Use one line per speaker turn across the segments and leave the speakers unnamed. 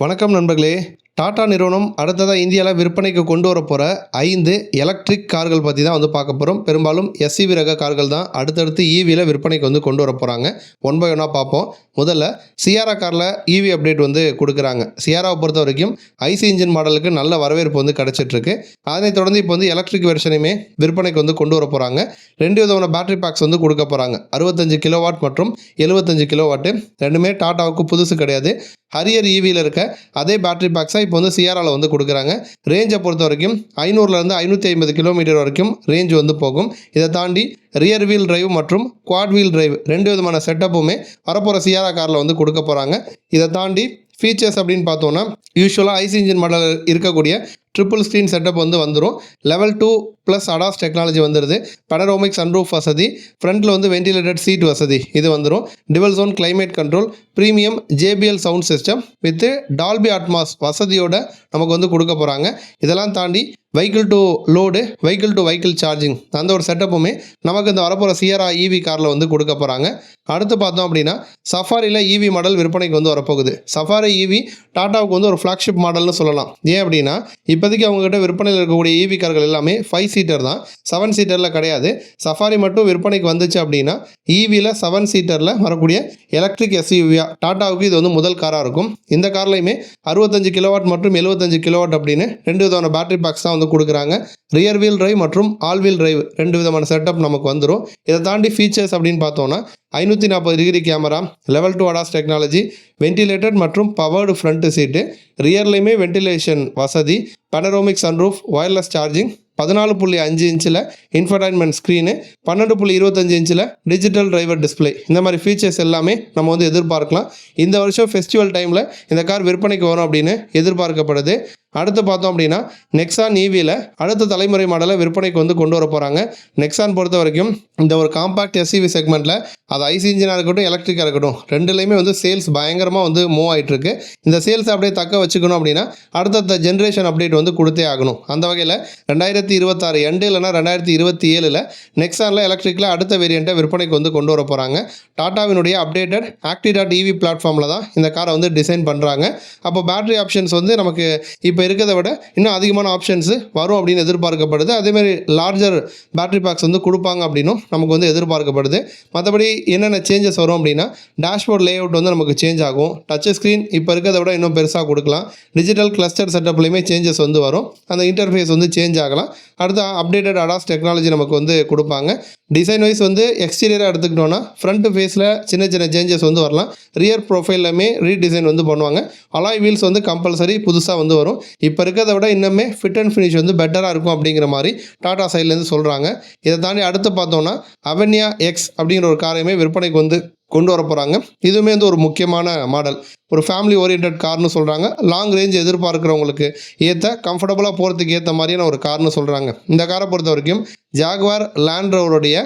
வணக்கம் நண்பர்களே. டாடா நிறுவனம் அடுத்ததாக இந்தியாவில் விற்பனைக்கு கொண்டு வர போகிற 5 எலக்ட்ரிக் கார்கள் பற்றி தான் பார்க்க போகிறோம். பெரும்பாலும் எஸ்இவி ரக கார்கள் தான் அடுத்தடுத்து ஈவியில் விற்பனைக்கு கொண்டு வர போகிறாங்க. ஒன் பை ஒன்னாக பார்ப்போம். முதல்ல சியாரா காரில் ஈவி அப்டேட் கொடுக்குறாங்க. சியாராவை பொறுத்த வரைக்கும் ஐசி இன்ஜின் மாடலுக்கு நல்ல வரவேற்பு கிடச்சிட்ருக்கு. அதனைத் தொடர்ந்து இப்போ எலக்ட்ரிக் வெர்ஷனையுமே விற்பனைக்கு கொண்டு வர போகிறாங்க. 2 விதமான பேட்டரி பேக்ஸ் கொடுக்க போகிறாங்க. 65 கிலோவாட் மற்றும் 75 கிலோவாட்டு. ரெண்டுமே டாட்டாவுக்கு புதுசு கிடையாது. ஹரியர் ஈவியில் இருக்க அதே பேட்டரி பேக்ஸாக இப்போ சியாராவில் கொடுக்குறாங்க. ரேஞ்சை பொறுத்த வரைக்கும் 500லேருந்து 550 கிலோமீட்டர் வரைக்கும் ரேஞ்ச் போகும். இதை தாண்டி ரியர் வீல் டிரைவ் மற்றும் குவாட் வீல் டிரைவ் 2 விதமான செட்டப்புமே வரப்போகிற சியாரா காரில் கொடுக்க போகிறாங்க. இதை தாண்டி ஃபீச்சர்ஸ் அப்படின்னு பார்த்தோன்னா யூஸ்வலாக ஐசி இன்ஜின் மாடல் இருக்கக்கூடிய ட்ரிபிள் ஸ்க்ரீன் செட்டப் வந்துடும். லெவல் 2 ப்ளஸ் அடாஸ் டெக்னாலஜி வந்துடுது. பனரோமிக் சன்ரூஃப் வசதி, ஃப்ரண்ட்டில் வென்டிலேட்டட் சீட் வசதி இது வந்துடும். Dual zone climate control, premium JBL sound system with Dolby Atmos வசதியோட நமக்கு கொடுக்க போகிறாங்க. இதெல்லாம் தாண்டி vehicle to load, vehicle to vehicle charging அந்த ஒரு செட்டப்புமே நமக்கு இந்த வரப்போகிற சியாரா ஈவி காரில் கொடுக்க போகிறாங்க. அடுத்து பார்த்தோம் அப்படின்னா சஃபாரியில் ஈவி மாடல் விற்பனைக்கு வரப்போகுது. சஃபாரி ஈவி டாட்டாவுக்கு ஒரு ஃப்ளாக்ஷிப் மாடல்னு சொல்லலாம். ஏன் அப்படின்னா இப்போதைக்கு அவங்ககிட்ட விற்பனையில் இருக்கக்கூடிய ஈவி கார்கள் எல்லாமே 5 சீட்டர் தான், 7 சீட்டரில் கிடையாது. சஃபாரி மட்டும் விற்பனைக்கு வந்துச்சு அப்படின்னா ஈவியில் 7 சீட்டரில் வரக்கூடிய எலக்ட்ரிக் எஸ்யூவியா டாட்டாவுக்கு இது முதல் காராக இருக்கும். இந்த கார்லையுமே 65 கிலோவாட் மற்றும் 75 கிலோவாட் அப்படின்னு 2 விதமான பேட்டரி பேக்ஸ் தான் கொடுக்குறாங்க. ரியர் வீல் டிரைவ் மற்றும் ஆல் வீல் டிரைவ் 2 விதமான செட்டப் நமக்கு வந்துடும். இதை தாண்டி ஃபீச்சர்ஸ் அப்படின்னு பார்த்தோன்னா 540 degree camera, level 2 ADAS technology, ventilated மற்றும் பவர்டு ஃப்ரண்ட் சீட்டு, ரியர்லையுமே வென்டிலேஷன் வசதி, பனரோமிக் சன்ரூஃப், வயர்லெஸ் சார்ஜிங், 14.5 இன்ச்சில் இன்ஃபர்டைன்மெண்ட் ஸ்க்ரீனு, 12.25 இன்ச்சில் டிஜிட்டல் டிரைவர் டிஸ்பிளே. இந்த மாதிரி ஃபீச்சர்ஸ் எல்லாமே நம்ம எதிர்பார்க்கலாம். இந்த வருஷம் ஃபெஸ்டிவல் டைமில் இந்த கார் விற்பனைக்கு வரும் அப்படின்னு எதிர்பார்க்கப்படுது. அடுத்து பார்த்தோம் அப்படின்னா நெக்ஸான் ஈவியில் அடுத்த தலைமுறை மாடலை விற்பனைக்கு கொண்டு வர போகிறாங்க. நெக்ஸான் பொறுத்த வரைக்கும் இந்த ஒரு காம்பாக்ட் எஸ்இவி செக்மெண்ட்டில் அது ஐசி இன்ஜினாக இருக்கட்டும் எலக்ட்ரிக்காக இருக்கட்டும் ரெண்டுலேயுமே சேல்ஸ் பயங்கரமாக மூவ் ஆகிட்டுருக்கு. இந்த சேல்ஸை அப்படியே தக்க வச்சுக்கணும் அப்படின்னா அடுத்த ஜென்ரேஷன் அப்டேட் கொடுத்தே ஆகணும். அந்த வகையில் 2026 எண்டு இல்லைனா 2027 நெக்ஸானில் எலக்ட்ரிக்கில் அடுத்த வேரியண்ட்டை விற்பனைக்கு கொண்டு வர போகிறாங்க. டாட்டாவினுடைய அப்டேட்டட் Acti.ev பிளாட்ஃபார்மில் தான் இந்த காரை டிசைன் பண்ணுறாங்க. அப்போ பேட்டரி ஆப்ஷன்ஸ் நமக்கு இப்போ இருக்கிறத விட இன்னும் அதிகமான ஆப்ஷன்ஸ் வரும் அப்படின்னு எதிர்பார்க்கப்படுது. அதேமாதிரி லார்ஜர் பேட்டரி பேக்ஸ் கொடுப்பாங்க அப்படின்னும் நமக்கு எதிர்பார்க்கப்படுது. மற்றபடி என்னென்ன சேஞ்சஸ் வரும் அப்படின்னா டேஷ்போர்ட் லேஅவுட் நமக்கு சேஞ்ச் ஆகும். டச் ஸ்க்ரீன் இப்போ இருக்கிறத விட இன்னும் பெருசாக கொடுக்கலாம். டிஜிட்டல் கிளஸ்டர் செட்டப்லையுமே சேஞ்சஸ் வரும். அந்த இன்டர்ஃபேஸ் சேஞ்ச் ஆகலாம். அடுத்து அப்டேட்டட் அடாஸ் டெக்னாலஜி நமக்கு கொடுப்பாங்க. டிசைன் வைஸ் எக்ஸ்டீரியராக எடுத்துக்கிட்டோன்னா ஃப்ரண்ட் ஃபேஸில் சின்ன சின்ன சேஞ்சஸ் வரலாம். ரியர் ப்ரொஃபைல்லுமே ரீடிசைன் பண்ணுவாங்க. அலாய் வீல்ஸ் கம்பல்சரி புதுசாக வரும். இப்போ இருக்கிறத விட இன்னுமே ஃபிட் அண்ட் ஃபினிஷ் பெட்டராக இருக்கும் அப்படிங்கிற மாதிரி டாடா சைட்லேருந்து சொல்கிறாங்க. இதை தாண்டி அடுத்து பார்த்தோன்னா அவென்யா எக்ஸ் அப்படிங்கிற ஒரு காரையுமே விற்பனைக்கு கொண்டு வர போகிறாங்க. இதுவுமே ஒரு முக்கியமான மாடல். ஒரு ஃபேமிலி ஓரியன்ட் கார்னு சொல்கிறாங்க. லாங் ரேஞ்ச் எதிர்பார்க்குறவங்களுக்கு ஏற்ற கம்ஃபர்டபுளாக போகிறதுக்கு ஏற்ற மாதிரியான ஒரு கார்னு சொல்கிறாங்க. இந்த காரை பொறுத்த வரைக்கும் ஜாகுவார் லேண்ட் ரோவருடைய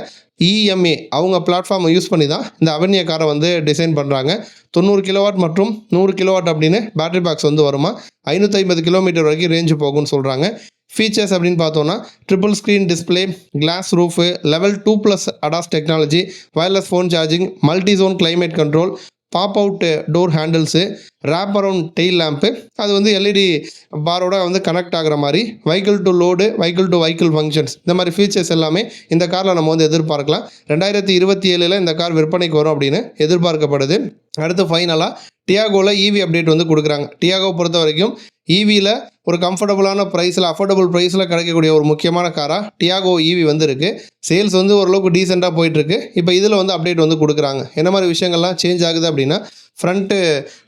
EMA அவங்க பிளாட்ஃபார்மை யூஸ் பண்ணி தான் இந்த அவென்யா காரை டிசைன் பண்ணுறாங்க. 90 கிலோவாட் மற்றும் 100 கிலோவாட் அப்படின்னு பேட்டரி பேக்ஸ் வருமா. 550 கிலோமீட்டர் வரைக்கும் ரேஞ்சு போகும்னு சொல்கிறாங்க. ஃபீச்சர்ஸ் அப்படின்னு பார்த்தோன்னா triple screen display, glass roof, level 2 plus ADAS technology, wireless phone charging, multi zone climate control, pop out door handles, wrap around tail lamp, அது LED பாரோட connect ஆகிற மாதிரி, vehicle to load, vehicle to vehicle functions இந்த மாதிரி features எல்லாமே இந்த காரில் நம்ம எதிர்பார்க்கலாம். 2027 இந்த கார் விற்பனைக்கு வரும் அப்படின்னு எதிர்பார்க்கப்படுது. அடுத்து ஃபைனலாக டியாகோவில் ஈவி அப்டேட் கொடுக்குறாங்க. டியாகோ பொறுத்த வரைக்கும் ஈவியில் ஒரு கம்ஃபர்டபுளான ப்ரைஸில் அஃபோர்டபுள் ப்ரைஸில் கிடைக்கக்கூடிய ஒரு முக்கியமான காராக டியாகோ ஈவி இருக்குது. சேல்ஸ் ஓரளவுக்கு டீசெண்டாக போயிட்டுருக்கு. இப்போ இதில் அப்டேட் கொடுக்குறாங்க. என்ன மாதிரி விஷயங்கள்லாம் சேஞ்ச் ஆகுது அப்படின்னா ஃப்ரண்ட்டு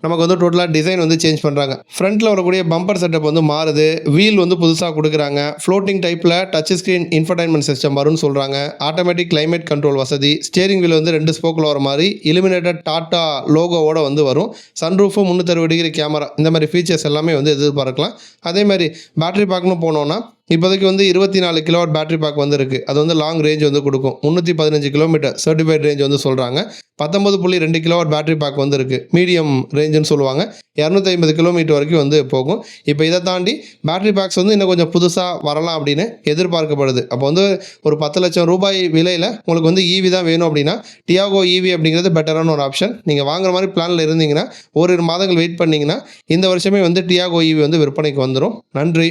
நமக்கு டோட்டலாக டிசைன் சேஞ்ச் பண்ணுறாங்க. ஃப்ரண்ட்டில் வரக்கூடிய பம்பர் செட்டப் மாறுது. வீல் புதுசாக கொடுக்குறாங்க. ஃப்ளோட்டிங் டைப்பில் டச் ஸ்க்ரீன் இன்ஃபர்டைன்மெண்ட் சிஸ்டம் வரும்னு சொல்கிறாங்க. ஆட்டோமேட்டிக் கிளைமேட் கண்ட்ரோல் வசதி, ஸ்டியரிங் வீல் 2 ஸ்போக்கில் வர மாதிரி இலுமினேட்டட் டாட்டா லோகோவோட வரும். சன்ரூஃபு, 360 டிகிரி கேமரா இந்த மாதிரி ஃபீச்சர்ஸ் எல்லாமே எதிர்பார்க்கலாம். அதே மாதிரி பேட்டரி பேக்னு போனோன்னா இப்போதைக்கு வந்து 24 கிலோவாட் பேட்டரி பேக் வந்து இருக்குது. அது வந்து லாங் ரேஞ்ச் வந்து கொடுக்கும். 315 கிலோமீட்டர் சர்டிஃபைட் ரேஞ்ச் வந்து சொல்கிறாங்க. 19.2 கிலோவாட் பேட்டரி பேக் வந்து இருக்குது. மீடியம் ரேஞ்சுன்னு சொல்லுவாங்க. 250 கிலோமீட்டர் வரைக்கும் வந்து போகும். இப்போ இதை தாண்டி பேட்டரி பேக்ஸ் வந்து இன்னும் கொஞ்சம் புதுசாக வரலாம் அப்படின்னு எதிர்பார்க்கப்படுது. அப்போ வந்து ஒரு 10 லட்சம் ரூபாய் விலையில் உங்களுக்கு வந்து ஈவி தான் வேணும் அப்படின்னா டியாகோ ஈவி அப்படிங்கிறது பெட்டரான ஒரு ஆப்ஷன். நீங்கள் வாங்குற மாதிரி பிளானில் இருந்தீங்கன்னா ஓரிரு மாதங்கள் வெயிட் பண்ணிங்கன்னா இந்த வருஷமே வந்து டியாகோ ஈவி வந்து விற்பனைக்கு வந்துடும். நன்றி.